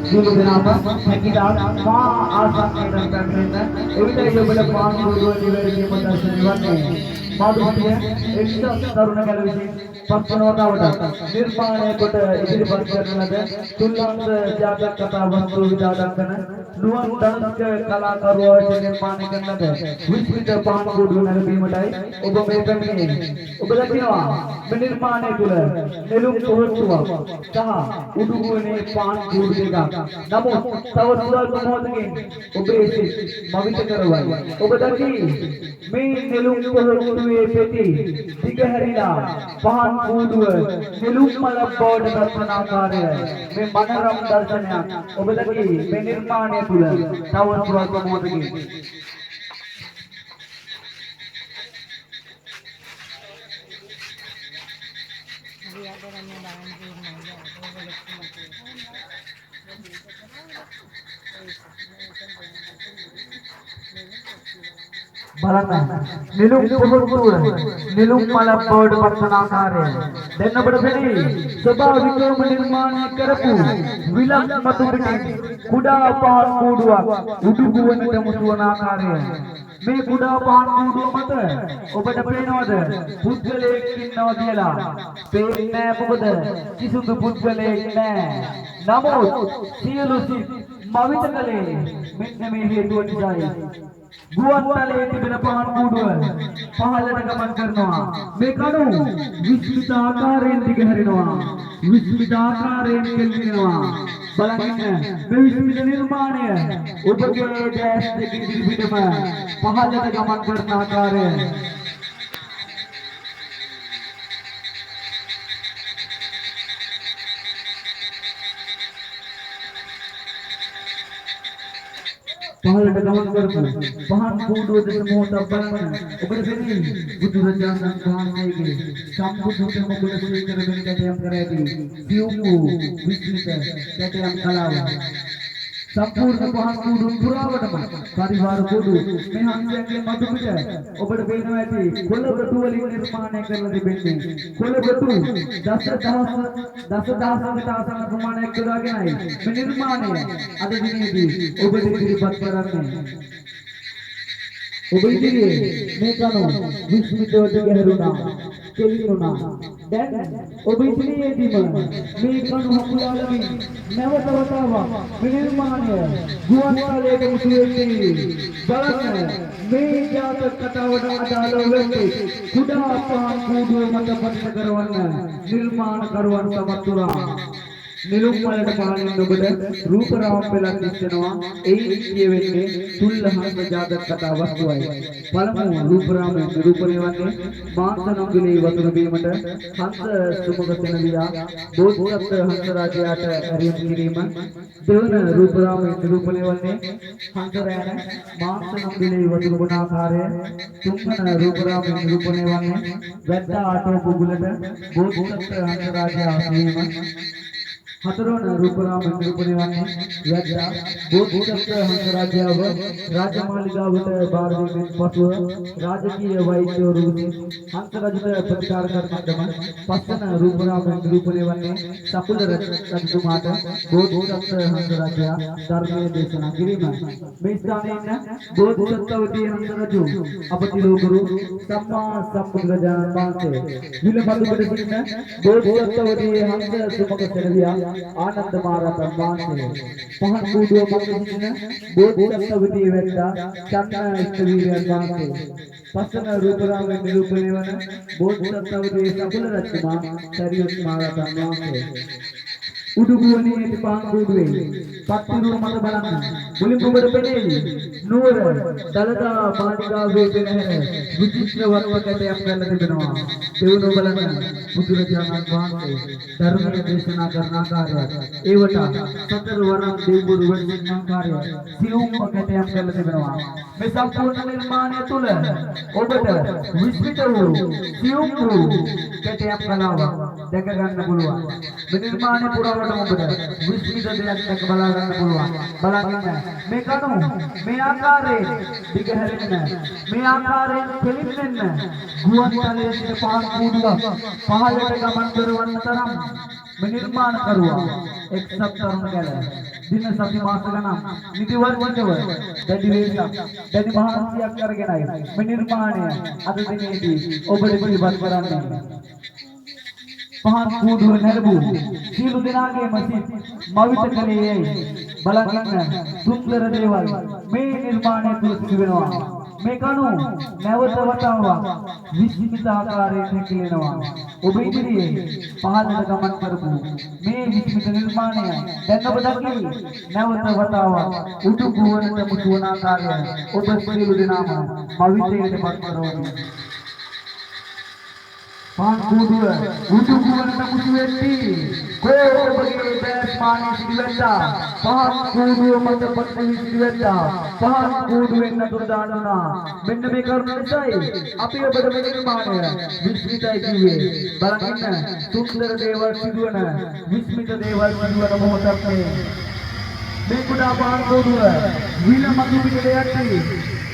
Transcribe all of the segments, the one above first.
සියලු දෙනාම හැකියාව මා ආසන්නයෙන් කරගෙන එවිට ඔබල පාන් ගුරුව නිවැරදිව දර්ශනය වන්නේ මාදුතිය එක්සත් තරුණ කැල විසින් පස්වනවතාවට නිර්මාණය කොට ඉදිරිපත් කරන ලද තුල්ලාංශ ජාතක කතා වස්තු විදාදක්වන නුවන් දංශක කලාකරුවා විසින් නිර්මාණය කරන ලද විස්මිත පාන් ගුරුව නැරඹීමටයි ඔබ මේ පැමිණෙන්නේ. ඔබ දකිනවා මේ නිර්මාණය තුළ නෙළුම් පොහොට්ටුවක් සහ උඩුගුවනේ පාන් ගුරු දෙකක්. නමුත් තව සුවල්ප මොහොතකින් ඔබේ සිත් මවිත කරවයි. ඔබ දකි මේ නෙළුම් පොහොට්ටුවේ පෙති දිගහැරිලා පහන් කූඩුව නෙළුම් මල බවට පත්වන ආකාරය මේ මනරම් දර්ශනයක්. ඔබ දකි මේ නිර්මාණය තුළ තව සුවල්ප මොහොතකින් බලන්න නිලුම් පොහොට්ටුව නිලුම් මල බවට පත්වන ආකාරය දැන් ඔබට පෙනේ. ස්වභාවිකවම නිර්මාණය කරපු විලක් මතු පිටින් කුඩා පහන් කූඩුවක් උඩුගුවනට මුසුවන ආකාරය. මේ කුඩා පහන් කූඩුව මත ඔබට පේනවද පුද්ගලයෙක් ඉන්නවා කියලා? පේන්නේ නැහැ. මොකද කිසිදු පුද්ගලයෙක් නැහැ. නමුත් සියලු සිත් මවිත කලේ මෙන්න මේ හේතුව නිසායි. ගුවන්තලයේ තිබෙන පහන් කූඩුව පහළට ගමන් කරනවා. මේ කණු විස්මිත ආකාරයෙන් දිගහැරෙනවා. විස්මිත ආකාරයෙන් කෙල්ලෙනවා. බලන්න මේ විස්මිත නිර්මාණය ඔබගේ දැස් දෙක ඉදිරිපිටම පහළට ගමන් කරන ආකාරය. පහළට ගමන් කරපු පහන් කූඩුව දෙස මොහොතක් බලන්න ඔබට පෙනේ බුදුරජාණන් වහන්සේගේ සම්බුද්ධ මුගල සීකර වෙන කැටයම් කර ඇති සියුම් වූ විස්මිත කැටයම් කලාව. සම්පූර්ණ පහන් කූඩුව පුරාවටම පරිවාර කූඩු මේ හංසයන්ගේ මතු පිට ඔබට පේනවා ඇති කොළබටු වලින් නිර්මාණය කරලා තිබෙන්නේ. කොළබටු දසදහසකට ආසන්න ප්‍රමාණයක් යොදාගෙනයි මේ නිර්මාණය අද දිනේදී ඔබට ඉදිරිපත් කරන්නේ. ඔබ ඉදිරියේ මේ කණු විස්මිතව දිගහැරුණා, කෙලිනුණා. දැන් ඔබ ඉදිරියේදීම මේ කණු හකුලාලමින් නැවත වතාවක් මේ නිර්මාණය ගුවන්තලයට මුසු වෙන්නේ. බලන්න මේ ජාතක කතාවට අදාළ වෙන්නේ කුඩා පහන් කූඩුව මත පත්ත කරවන්න නිර්මාණකරුවන් සමත් වුණා. නිලුම් වලට පාලින් ඔබට රූපරාම පෙළක් දිස්සනවා. එයින් කියවෙන්නේ තුල්ලහංස ජාතක කතා වස්තුවයි. පළමු රූපරාම නිරූපණය වන්නේ මාන්තනංගලේ වතුර බීමට හංස සුමුඛ සෙනවිලා බෝධිසත්ව හංස රාජයාට ඇරීම් කිරීම. දෙවන රූපරාම නිරූපණය වන්නේ හංස රැණ මාන්තනංගලේ වතුර බොන ආකාරය. තුන්වන රූපරාම නිරූපණය වන්නේ වැද්දා ආටෝ පුගුලට බෝධිසත්ව හංස රාජයා ආසීම. හතරවන රූපරාම නිරූපණය වන්නේ වැද්දා බෝධිසත්ව හංස රාජයාව රාජමාලිගාවට බාර දීමෙන් පසුව රාජකීය වෛද්‍යවරු විසින් හංස රජුට ප්‍රතිකාර කරනකම. පස්වන රූපරාම නිරූපණය වන්නේ සකුල රජතුමාට බෝධිසත්ව හංස රාජයා ධර්මයේ දේශනා කිරීම. මේ ස්ථානයේ ඉන්න බෝධිසත්වවදී හංස රජු අපති ලෝකරු සම්මා සම්බුදුරජාණන් වහන්සේ විලපතුකට සිටින බෝධිසත්වවදී හංස සුමක සෙනවියා ආනන්ද මහරහතන් වහන්සේ පහන් කූඩුව මත සිටින බෝධිසත්වවදී වැද්දා චන්න ඉස්තවීරයන් වහන්සේ. පස්වන රූපරාම නිරූපණය වන බෝධිසත්වවදී සකුල රජතුමා සරියුත් මහරහතන් වහන්සේ. උඩුගුවනේ ඇති පහන් කූඩුවේ පත්තිරුව මත බලන්න මුලින්ම ඔබට පෙනේ නුවර දලදා මාලිගාවේ පෙරහැර විචිත්‍ර වර්ණකටයක් ගන්න තිබෙනවා. දෙවනෝ බලන්න බුදුරජාණන් වහන්සේ ධර්මයේ දේශනා කරන ආකාරය. ඒවට සතර වරම් දෙවිවරු වැඩසිටින ආකාරය සියුම්ම කැටයක් ගන්න තිබෙනවා. මේ සම්පූර්ණ නිර්මාණය තුළ ඔබට විස්මිත වූ සියුම් වූ කැටයක් කලාව දැක ගන්න පුළුවන්. මේ නිර්මාණය පුරාවටම ඔබට විස්මිත දෙයක් දැක බලා ගන්න පුළුවන්. බලන්න මේ කණු මේ ආකාරයෙන් දිගහැරෙන්න, මේ ආකාරයෙන් කෙලින්ෙන්න ගුවන්තලයේ සිට පහන් කූඩුවක් පහළට ගමන් කරවන්න තරම් මේ නිර්මාණ කරුවා එක්සත් තරුණ කැල දින සති මාස ගණන් නිදි වර්ජිතව දැඩි වේශක් දැඩි මහන්සියක් කරගෙනයි මේ නිර්මාණය අද දිනේදී ඔබට පිළිබඳ කරන්නේ. පහත් කූඩුව නැරඹූ සියලු දෙනාගේම සිත් මවිත කලේයි බලන්න සුන්දර දේවල් මේ නිර්මාණය තුළ සිදු වෙනවා. මේ කණු නැවත වතාවක් විස්මිත ආකාරයෙන් හැකිලෙනවා. ඔබ ඉදිරියේ පහළට ගමන් කරපු මේ විස්මිත නිර්මාණය දැන් ඔබ දකි නැවත වතාවක් උඩු ගුවනට මුතු වන ආකාරය ඔබ සියලු දෙනාම මවිතයට පත් කරවනවා. පාන් කූඩුව උඩු ගුවනට මුතු වෙtti කොබගේ බෑස්මානී සිදුවෙත්තා පාන් කූඩුව මත පත්වී සිදුවෙත්තා පාන් කූඩුවෙන් නතුර දානවා. මෙන්න මේ කරුණ නිසායි අපි ඔබට මේ නිර්මාණය විස්මිතයි කිව්වේ. බලන්න සුන්දර දේවල් සිදුවන විස්මිත දේවල් සිදුවන මොහොතක් මේ කුඩා පාන් කූඩුව විල මතු පිටට යටි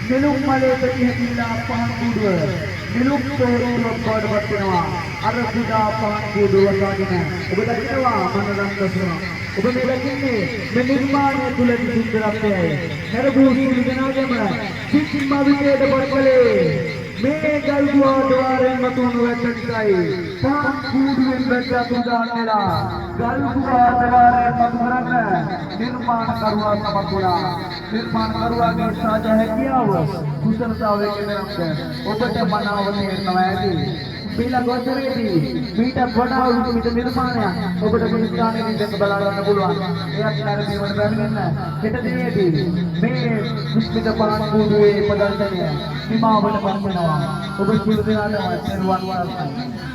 නෙළුම් මලේ ප්‍රතිහැකිලා පාන් කූඩුව නිලුක් පොරොවක් බවට පත් වෙනවා. අර කුඩා පාන් කූඩුව වගේම ඔබ දකිනවා මනරම් දසන. ඔබ මේ දකින්නේ මේ නිර්මාණය තුළ සුන්දරත්වයයි. නරබු සිල් දනාගම සිත්ම විදේට පත්කලේ මේ ගල්ගුවා ద్వාරයෙන් මතුවන වැට්ටයි. පාන් කූඩුවෙන් වැට්ට තුදාන වෙලා ගල්ගුවා ద్వාරයෙන් මතු කරන්න නිර්මාණ කරුවා සමත් වුණා. නිර්මාණ කරුවාගේ සාජ හැකියාව කුසලතාවයේ කෙනෙක්ද ඔබට මනාව තේරෙනවා ඇති. ඊළඟ වසරේදී මීට වඩා විවිධ නිර්මාණයක් ඔබට මේ ස්ථානයේදී දැක බලා ගන්න පුළුවන්. එයත් නැරඹීමට බැරිවෙන්න හෙට දිනේදී මේ විස්මිත පාන් කූඩුවේ ප්‍රදර්ශනය නිමාවට පත් වෙනවා. ඔබ සියලු දෙනාටම සර්වන් වහන්සේ